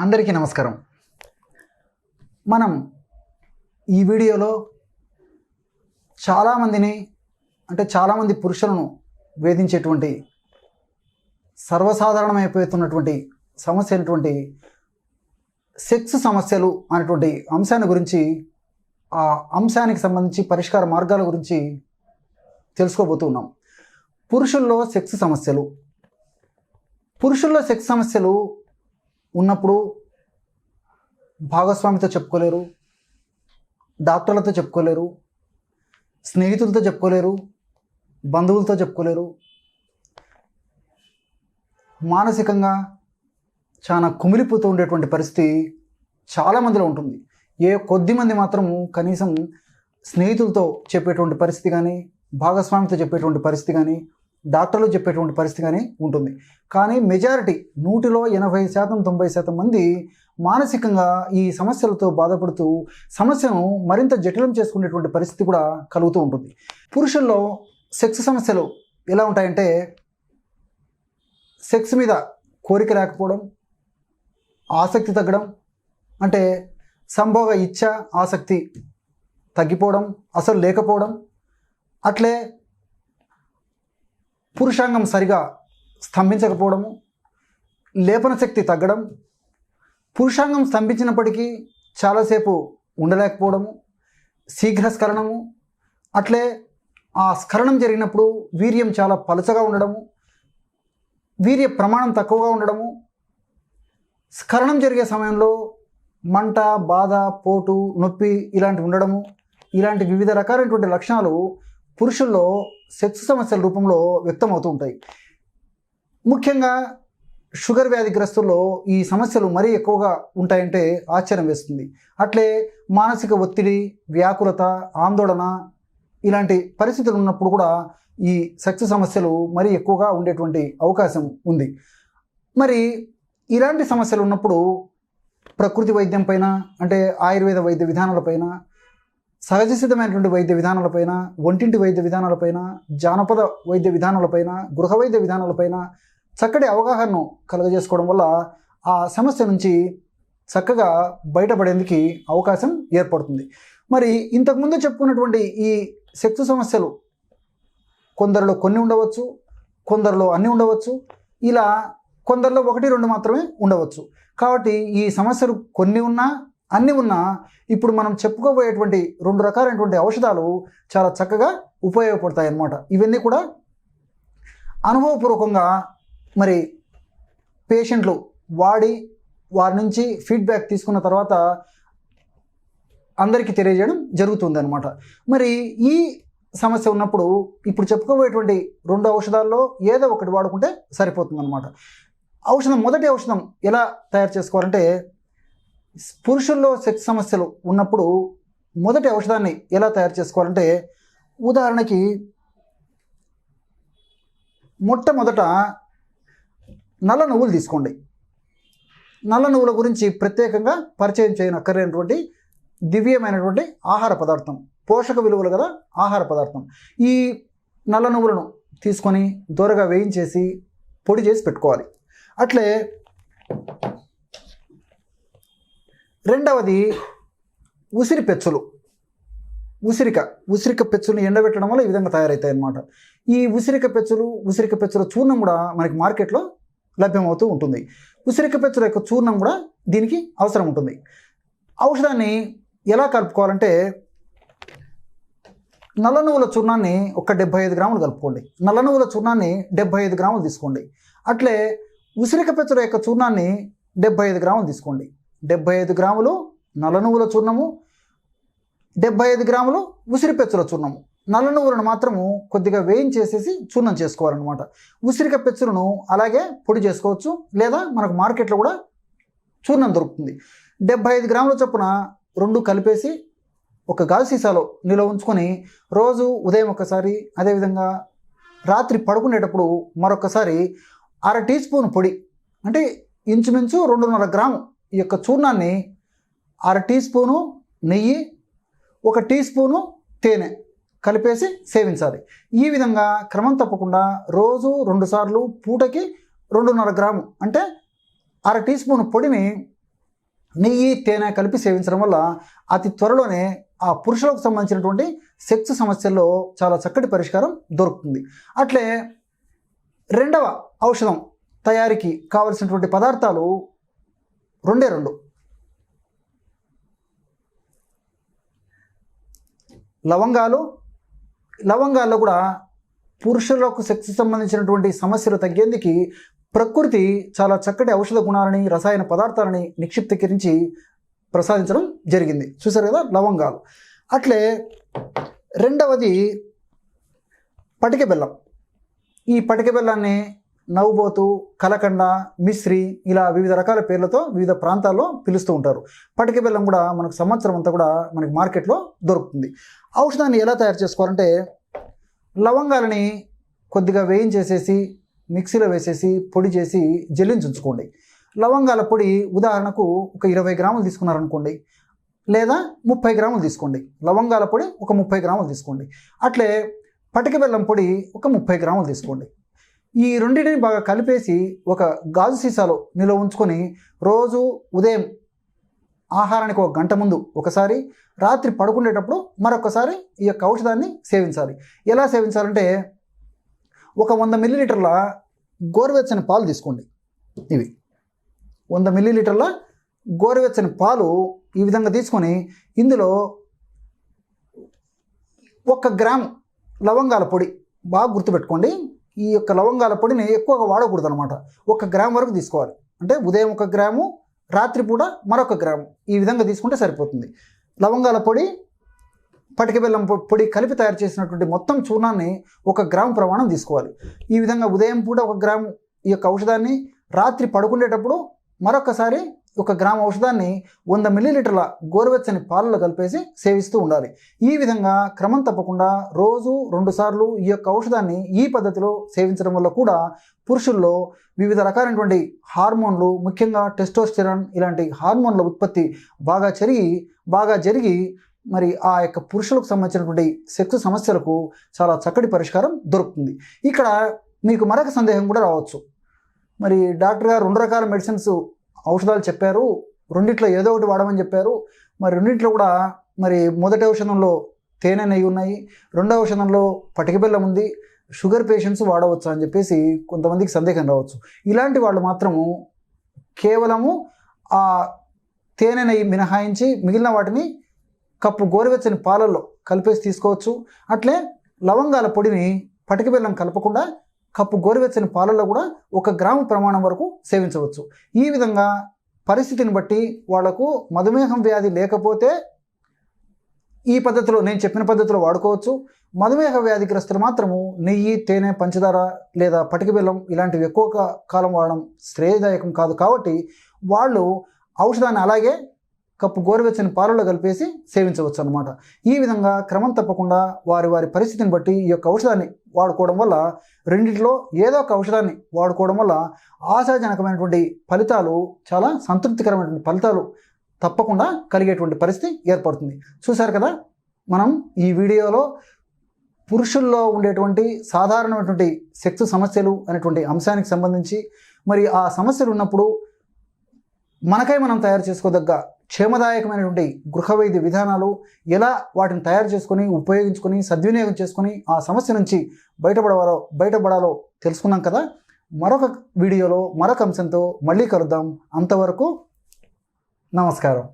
అందరికీ నమస్కారం. మనం ఈ వీడియోలో చాలామంది పురుషులను వేధించేటువంటి సర్వసాధారణమైపోతున్నటువంటి సమస్య అయినటువంటి సెక్స్ సమస్యలు అనేటువంటి అంశాన్ని గురించి, ఆ అంశానికి సంబంధించి పరిష్కార మార్గాల గురించి తెలుసుకోబోతున్నాం. పురుషుల్లో సెక్స్ సమస్యలు ఉన్నప్పుడు భాగస్వామితో చెప్పుకోలేరు, డాక్టర్లతో చెప్పుకోలేరు, స్నేహితులతో చెప్పుకోలేరు, బంధువులతో చెప్పుకోలేరు. మానసికంగా చాలా కుమిలిపోతూ ఉండేటువంటి పరిస్థితి చాలామందిలో ఉంటుంది. కొద్దిమంది మాత్రము కనీసం స్నేహితులతో చెప్పేటువంటి పరిస్థితి కానీ, భాగస్వామితో చెప్పేటువంటి పరిస్థితి కానీ, డాక్టర్లు చెప్పేటువంటి పరిస్థితి కానీ ఉంటుంది. కానీ మెజారిటీ 100లో 80% 90% మంది మానసికంగా ఈ సమస్యలతో బాధపడుతూ సమస్యను మరింత జటిలం చేసుకునేటువంటి పరిస్థితి కూడా కలుగుతూ ఉంటుంది. పురుషుల్లో సెక్స్ సమస్యలు ఎలా ఉంటాయంటే, సెక్స్ మీద కోరిక లేకపోవడం, ఆసక్తి తగ్గడం, అంటే సంభోగ ఇచ్చ ఆసక్తి తగ్గిపోవడం, అసలు లేకపోవడం, అట్లే పురుషాంగం సరిగా స్తంభించకపోవడము, లేపన శక్తి తగ్గడం, పురుషాంగం స్తంభించినప్పటికీ చాలాసేపు ఉండలేకపోవడము, శీఘ్రస్ఖలనము, అట్లే ఆ స్ఖలనం జరిగినప్పుడు వీర్యం చాలా పలుచగా ఉండడము, వీర్య ప్రమాణం తక్కువగా ఉండడము, స్ఖలనం జరిగే సమయంలో మంట, బాధ, పోటు, నొప్పి ఇలాంటివి ఉండడము, ఇలాంటి వివిధ రకాలైనటువంటి లక్షణాలు పురుషుల్లో సెక్స్ సమస్యల రూపంలో వ్యక్తమవుతూ ఉంటాయి. ముఖ్యంగా షుగర్ వ్యాధిగ్రస్తుల్లో ఈ సమస్యలు మరీ ఎక్కువగా ఉంటాయంటే ఆశ్చర్యం వేస్తుంది. అట్లే మానసిక ఒత్తిడి, వ్యాకులత, ఆందోళన ఇలాంటి పరిస్థితులు ఉన్నప్పుడు కూడా ఈ సెక్స్ సమస్యలు మరీ ఎక్కువగా ఉండేటువంటి అవకాశం ఉంది. మరి ఇలాంటి సమస్యలు ఉన్నప్పుడు ప్రకృతి వైద్యం పైన, అంటే ఆయుర్వేద వైద్య విధానాలపైన, సహజ సిద్ధమైనటువంటి వైద్య విధానాలపైన, ఒంటింటి వైద్య విధానాలపైన, జానపద వైద్య విధానాలపైన, గృహ వైద్య విధానాలపైన చక్కటి అవగాహనను కలుగజేసుకోవడం వల్ల ఆ సమస్య నుంచి చక్కగా బయటపడేందుకు అవకాశం ఏర్పడుతుంది. మరి ఇంతకుముందు చెప్పుకున్నటువంటి ఈ సెక్స్ సమస్యలు కొందరిలో కొన్ని ఉండవచ్చు, కొందరిలో అన్నీ ఉండవచ్చు, ఇలా కొందరిలో 1-2 మాత్రమే ఉండవచ్చు. కాబట్టి ఈ సమస్యలు కొన్ని ఉన్నా అన్నీ ఉన్నా ఇప్పుడు మనం చెప్పుకోబోయేటువంటి 2 రకాలైనటువంటి ఔషధాలు చాలా చక్కగా ఉపయోగపడతాయి అన్నమాట. ఇవన్నీ కూడా అనుభవపూర్వకంగా మరి పేషెంట్లు వాడి వారి నుంచి ఫీడ్బ్యాక్ తీసుకున్న తర్వాత అందరికీ తెలియజేయడం జరుగుతుంది అన్నమాట. మరి ఈ సమస్య ఉన్నప్పుడు ఇప్పుడు చెప్పుకోబోయేటువంటి 2 ఔషధాల్లో ఏదో ఒకటి వాడుకుంటే సరిపోతుంది అన్నమాట. మొదటి ఔషధం ఎలా తయారు చేసుకోవాలంటే, పురుషుల్లో సెక్స్ సమస్యలు ఉన్నప్పుడు మొదటి ఔషధాన్ని ఎలా తయారు చేసుకోవాలంటే, ఉదాహరణకి మొట్టమొదట నల్ల నువ్వులు తీసుకోండి. నల్ల నువ్వుల గురించి ప్రత్యేకంగా పరిచయం చేయనక్కర్లేనటువంటి దివ్యమైనటువంటి ఆహార పదార్థం, పోషక విలువలు గల ఆహార పదార్థం. ఈ నల్ల నువ్వులను తీసుకొని దోరగా వేయించేసి పొడి చేసి పెట్టుకోవాలి. అట్లే రెండవది ఉసిరి పెచ్చులు. ఉసిరిక పెచ్చులను ఎండబెట్టడం వల్ల ఈ విధంగా తయారవుతాయి అన్నమాట. ఈ ఉసిరిక పెచ్చుల చూర్ణం కూడా మనకి మార్కెట్లో లభ్యమవుతూ ఉంటుంది. ఉసిరిక పెచ్చుల యొక్క చూర్ణం కూడా దీనికి అవసరం ఉంటుంది. ఔషధాన్ని ఎలా కలుపుకోవాలంటే, నల్ల నువ్వుల చూర్ణాన్ని ఒక 75 గ్రాములు కలుపుకోండి. నల్ల నువ్వుల చూర్ణాన్ని 75 గ్రాములు తీసుకోండి. అట్లే ఉసిరిక పెచ్చుల యొక్క చూర్ణాన్ని 75 గ్రాములు తీసుకోండి. 75 గ్రాములు నల్ల నువ్వుల చూర్ణము, 75 గ్రాములు ఉసిరి పెచ్చుల చూర్ణము. నల్ల నువ్వులను మాత్రము కొద్దిగా వేయించేసేసి చూర్ణం చేసుకోవాలన్నమాట. ఉసిరిక పెచ్చులను అలాగే పొడి చేసుకోవచ్చు, లేదా మనకు మార్కెట్లో కూడా చూర్ణం దొరుకుతుంది. 75 గ్రాముల చొప్పున 2 కలిపేసి ఒక గాజు సీసాలో నిల్వ ఉంచుకొని రోజు ఉదయం ఒకసారి, అదేవిధంగా రాత్రి పడుకునేటప్పుడు మరొకసారి 1/2 టీ స్పూన్ పొడి, అంటే ఇంచుమించు 2.5 గ్రాము ఈ యొక్క చూర్ణాన్ని 1/2 టీ స్పూను నెయ్యి, 1 టీ స్పూను తేనె కలిపేసి సేవించాలి. ఈ విధంగా క్రమం తప్పకుండా రోజు 2 సార్లు పూటకి 2.5 గ్రాము, అంటే 1/2 టీ స్పూన్ పొడిని నెయ్యి తేనె కలిపి సేవించడం వల్ల అతి త్వరలోనే ఆ పురుషులకు సంబంధించినటువంటి సెక్స్ సమస్యల్లో చాలా చక్కటి పరిష్కారం దొరుకుతుంది. అట్లే రెండవ ఔషధం తయారీకి కావలసినటువంటి పదార్థాలు రెండే రెండు. లవంగాల్లో కూడా పురుషులకు సెక్స్ సంబంధించినటువంటి సమస్యలు తగ్గేందుకు ప్రకృతి చాలా చక్కటి ఔషధ గుణాలని, రసాయన పదార్థాలని నిక్షిప్తీకరించి ప్రసాదించడం జరిగింది. చూసారు కదా లవంగాలు. అట్లే రెండవది పటిక బెల్లం. ఈ పటిక బెల్లాన్ని నవ్వుబోతు, కలకండ, మిశ్రి ఇలా వివిధ రకాల పేర్లతో వివిధ ప్రాంతాల్లో పిలుస్తూ ఉంటారు. పటిక బెల్లం కూడా మనకు సంవత్సరం అంతా కూడా మనకి మార్కెట్లో దొరుకుతుంది. ఔషధాన్ని ఎలా తయారు చేసుకోవాలంటే లవంగాలని కొద్దిగా వేయించేసేసి మిక్సీలో వేసేసి పొడి చేసి జల్లించి ఉంచుకోండి. లవంగాల పొడి ఉదాహరణకు ఒక 20 గ్రాములు తీసుకున్నారనుకోండి, లేదా 30 గ్రాములు తీసుకోండి. లవంగాల పొడి ఒక 30 గ్రాములు తీసుకోండి. అట్లే పటిక బెల్లం పొడి ఒక 30 గ్రాములు తీసుకోండి. ఈ రెండింటిని బాగా కలిపేసి ఒక గాజు సీసాలో నిల్వ ఉంచుకొని రోజు ఉదయం ఆహారానికి 1 గంట ముందు ఒకసారి, రాత్రి పడుకునేటప్పుడు మరొకసారి ఈ యొక్క ఔషధాన్ని సేవించాలి. ఎలా సేవించాలంటే ఒక 100 మిల్లీలీటర్ల గోరువెచ్చని పాలు తీసుకోండి. ఇవి 100 మిల్లీలీటర్ల గోరువెచ్చని పాలు ఈ విధంగా తీసుకొని ఇందులో 1 గ్రాము లవంగాల పొడి, బాగా గుర్తుపెట్టుకోండి. ఈ యొక్క లవంగాల పొడిని ఎక్కువగా వాడకూడదు అనమాట. 1 గ్రాము వరకు తీసుకోవాలి. అంటే ఉదయం 1 గ్రాము, రాత్రిపూట మరొక గ్రాము, ఈ విధంగా తీసుకుంటే సరిపోతుంది. లవంగాల పొడి, పటిక బెల్లం పొడి కలిపి తయారు చేసినటువంటి మొత్తం చూర్ణాన్ని 1 గ్రాము ప్రమాణం తీసుకోవాలి. ఈ విధంగా ఉదయం పూట 1 గ్రాము ఈ యొక్క ఔషధాన్ని, రాత్రి పడుకునేటప్పుడు మరొకసారి 1 గ్రాము ఔషధాన్ని 100 మిల్లీలీటర్ల గోరువెచ్చని పాలలో కలిపేసి సేవిస్తూ ఉండాలి. ఈ విధంగా క్రమం తప్పకుండా రోజు 2 సార్లు ఈ యొక్క ఔషధాన్ని ఈ పద్ధతిలో సేవించడం వల్ల కూడా పురుషుల్లో వివిధ రకాలైనటువంటి హార్మోన్లు, ముఖ్యంగా టెస్టోస్టెరాన్ ఇలాంటి హార్మోన్ల ఉత్పత్తి బాగా జరిగి మరి ఆ యొక్క పురుషులకు సంబంధించినటువంటి సెక్స్ సమస్యలకు చాలా చక్కటి పరిష్కారం దొరుకుతుంది. ఇక్కడ మీకు మరొక సందేహం కూడా రావచ్చు. మరి డాక్టర్ గారు 2 రకాల మెడిసిన్స్ ఔషధాలు చెప్పారు, రెండిట్లో ఏదో ఒకటి వాడమని చెప్పారు. మరి రెండింటిలో కూడా మరి మొదటి ఔషధంలో తేనె, నెయ్యి ఉన్నాయి, రెండో ఔషధంలో పటిక బెల్లం ఉంది, షుగర్ పేషెంట్స్ వాడవచ్చు అని చెప్పేసి కొంతమందికి సందేహం రావచ్చు. ఇలాంటి వాళ్ళు మాత్రము కేవలము ఆ తేనె, నెయ్యి మినహాయించి మిగిలిన వాటిని కప్పు గోరువెచ్చని పాలల్లో కలిపేసి తీసుకోవచ్చు. అట్లే లవంగాల పొడిని పటిక బెల్లం కలపకుండా కప్పు గోరువెచ్చని పాలల్లో కూడా 1 గ్రాము ప్రమాణం వరకు సేవించవచ్చు. ఈ విధంగా పరిస్థితిని బట్టి వాళ్లకు మధుమేహం వ్యాధి లేకపోతే ఈ పద్ధతిలో, నేను చెప్పిన పద్ధతిలో వాడుకోవచ్చు. మధుమేహ వ్యాధిగ్రస్తులు మాత్రము నెయ్యి, తేనె, పంచదార లేదా పటిక బెల్లం ఇలాంటివి ఎక్కువ కాలం వాడడం శ్రేయదాయకం కాదు. కాబట్టి వాళ్ళు ఔషధాన్ని అలాగే కప్పు గోరువెచ్చని పాలలో కలిపేసి సేవించవచ్చు అన్నమాట. ఈ విధంగా క్రమం తప్పకుండా వారి పరిస్థితిని బట్టి ఈ యొక్క ఔషధాన్ని వాడుకోవడం వల్ల, రెండింటిలో ఏదో ఒక ఔషధాన్ని వాడుకోవడం వల్ల ఆశాజనకమైనటువంటి ఫలితాలు, చాలా సంతృప్తికరమైనటువంటి ఫలితాలు తప్పకుండా కలిగేటువంటి పరిస్థితి ఏర్పడుతుంది. చూశారు కదా, మనం ఈ వీడియోలో పురుషుల్లో ఉండేటువంటి సాధారణమైనటువంటి సెక్స్ సమస్యలు అనేటువంటి అంశానికి సంబంధించి, మరి ఆ సమస్యలు ఉన్నప్పుడు మనకై మనం తయారు చేసుకోదగ్గ క్షేమదాయకమైనటువంటి గృహవైద్య విధానాలు, ఎలా వాటిని తయారు చేసుకొని ఉపయోగించుకొని సద్వినియోగం చేసుకొని ఆ సమస్య నుంచి బయటపడాలో తెలుసుకున్నాం కదా. మరొక వీడియోలో మరొక అంశంతో మళ్ళీ కలుద్దాం. అంతవరకు నమస్కారం.